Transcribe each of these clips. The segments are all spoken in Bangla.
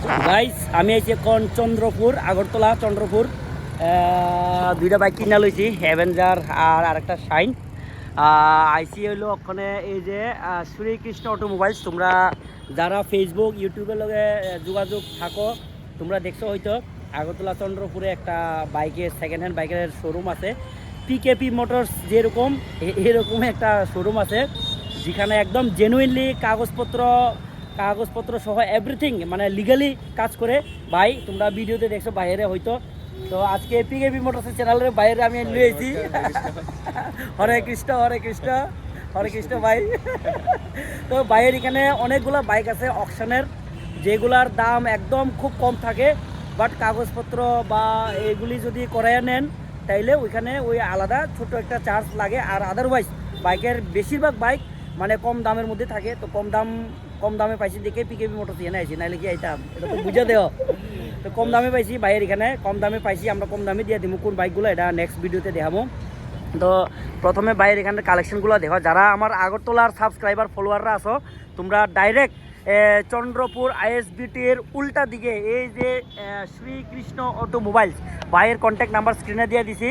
গাইস আমি আইছি এখন চন্দ্রপুর আগরতলা চন্দ্রপুর দুইটা বাইক কিনা লইছি অ্যাভেঞ্জার আর আরেকটা শাইন আইসি হইলো ওখানে এই যে শ্রীকৃষ্ণ অটোমোবাইলস। তোমরা যারা ফেসবুক ইউটিউবের লগে যোগাযোগ থাকো তোমরা দেখছো হয়তো আগরতলা চন্দ্রপুরে একটা বাইকের সেকেন্ড হ্যান্ড বাইকের শোরুম আছে। পিকেপি মোটরস যেরকম এরকম একটা শোরুম আছে যেখানে একদম জেনুইনলি কাগজপত্র সহ এভরিথিং মানে লিগালি কাজ করে। ভাই তোমরা ভিডিওতে দেখছো বাইরে হয়তো। তো আজকে পিকেপি মোটরসের চ্যানেলের বাইরে আমি লিয়েছি। হরে কৃষ্ণ হরে কৃষ্ণ হরে কৃষ্ণ ভাই। তো বাইরের এখানে অনেকগুলো বাইক আছে অকশনের, যেগুলার দাম একদম খুব কম থাকে, বাট কাগজপত্র বা এগুলি যদি করায় নেন তাইলে ওইখানে ওই আলাদা ছোট একটা চার্জ লাগে। আর আদারওয়াইজ বাইকের বেশিরভাগ বাইক মানে কম দামের মধ্যে থাকে। তো কম দামে পাইছি দেখে পিকেপি মোটরস এনে আইছি, নাইলে কি আইতাম, এটা তো বুঝে দেও। তো কম দামে পাইছি বাইরের এখানে, কম দামে পাইছি, আমরা কম দামে দিয়ে দিব। কোন বাইকগুলো এটা নেক্সট ভিডিওতে দেখাবো। তো প্রথমে বাইরের এখানে কালেকশনগুলো দেখো। যারা আমার আগরতলার সাবস্ক্রাইবার ফলোয়াররা আছো তোমরা ডাইরেক্ট চন্দ্রপুর আইএসবিটির উল্টা দিকে এই যে শ্রীকৃষ্ণ অটোমোবাইলস ভাইয়ের কন্ট্যাক্ট নাম্বার স্ক্রিনে দিয়ে দিছি।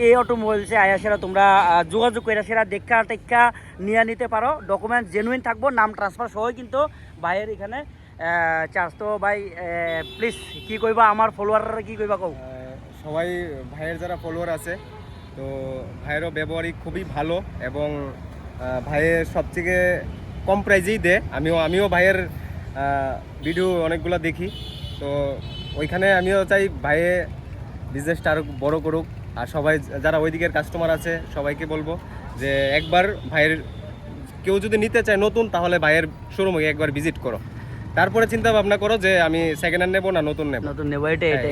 এই অটোমোবাইলসে আয়াসেরা তোমরা যোগাযোগ করে সেরা দেখা টেক্কা নিয়ে নিতে পারো। ডকুমেন্টস জেনুইন থাকবো, নাম ট্রান্সফার সহ কিন্তু ভাইয়ের এখানে চার্জ। তো ভাই প্লিজ কি কইবা আমার ফলোয়াররা, কি কইবা কও? সবাই ভাইয়ের যারা ফলোয়ার আছে তো ভাইয়েরও ব্যবহারিক খুবই ভালো এবং ভাইয়ের সবথেকে কম প্রাইজেই দেয়। আমিও ভাইয়ের ভিডিও অনেকগুলো দেখি, তো ওইখানে আমিও চাই ভাইয়ে বিজনেসটা আরও বড় করুক। আর সবাই যারা ওই দিকের কাস্টমার আছে সবাইকে বলবো যে একবার ভাইয়ের কেউ যদি নিতে চায় নতুন, তাহলে ভাইয়ের শোরুমে একবার ভিজিট করো, তারপরে চিন্তা ভাবনা করো যে আমি সেকেন্ড হ্যান্ড নেবো না নতুন নেবো।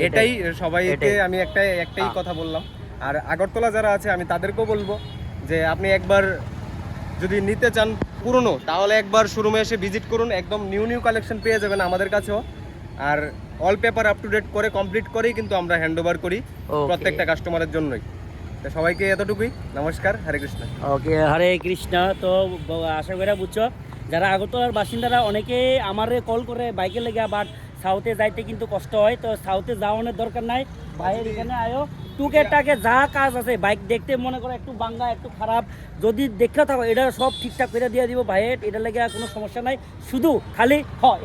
এটাই সবাইকে আমি একটাই কথা বললাম। আর আগরতলা যারা আছে আমি তাদেরকেও বলবো যে আপনি একবার যদি নিতে চান পুরনো, তাহলে একবার শোরুমে এসে ভিজিট করুন। একদম নিউ কালেকশন পেয়ে যাবেন আমাদের কাছেও। আর all paper up to date করে কমপ্লিট করেই কিন্তু আমরা হ্যান্ড ওভার করি প্রত্যেকটা কাস্টমারের জন্যই। তো সবাইকে এতটুকুই, নমস্কার, হরে কৃষ্ণ। ওকে, হরে কৃষ্ণ। তো আশা করি বুঝছো যারা আগরতলার বাসিন্দারা অনেকে আমারে কল করে বাইকে লেগে, বাট সাউথে যাইতে কিন্তু কষ্ট হয়। তো সাউথে যাওয়ানোর দরকার নাই, ভাইয়ের এখানে আয়ো। টুকেটাকে যা কাজ আছে বাইক দেখতে মনে করো একটু বাঙ্গা একটু খারাপ যদি দেখে থাকো এটা সব ঠিকঠাক করে দিয়ে দিব ভাইয়ের, এটা লেগে কোনো সমস্যা নাই। শুধু খালি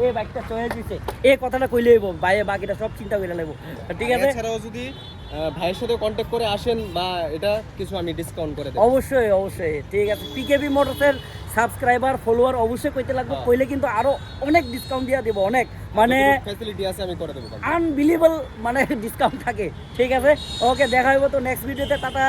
এই বাইকটা চয়েস দিছে এই কথাটা কইলে হইব, ভাইয়ে বাকিটা সব চিন্তা করে নেবো, ঠিক আছে? এছাড়াও যদি ভাইয়ের সাথে কন্ট্যাক্ট করে আসেন বা এটা কিছু আমি ডিসকাউন্ট করে দেব। অবশ্যই ঠিক আছে। পিকেবি মোটরসের সাবস্ক্রাইবার ফলোয়ার অবশ্যই কইতে লাগবে, কইলে কিন্তু আরো অনেক ডিসকাউন্ট দিয়ে দেবো, অনেক মানে ফ্যাসিলিটি আছে আমি করে দেবো, আনবিলিভেবল মানে ডিসকাউন্ট থাকে, ঠিক আছে? ওকে, দেখা হইব তো নেক্সট ভিডিওতে। টাটা।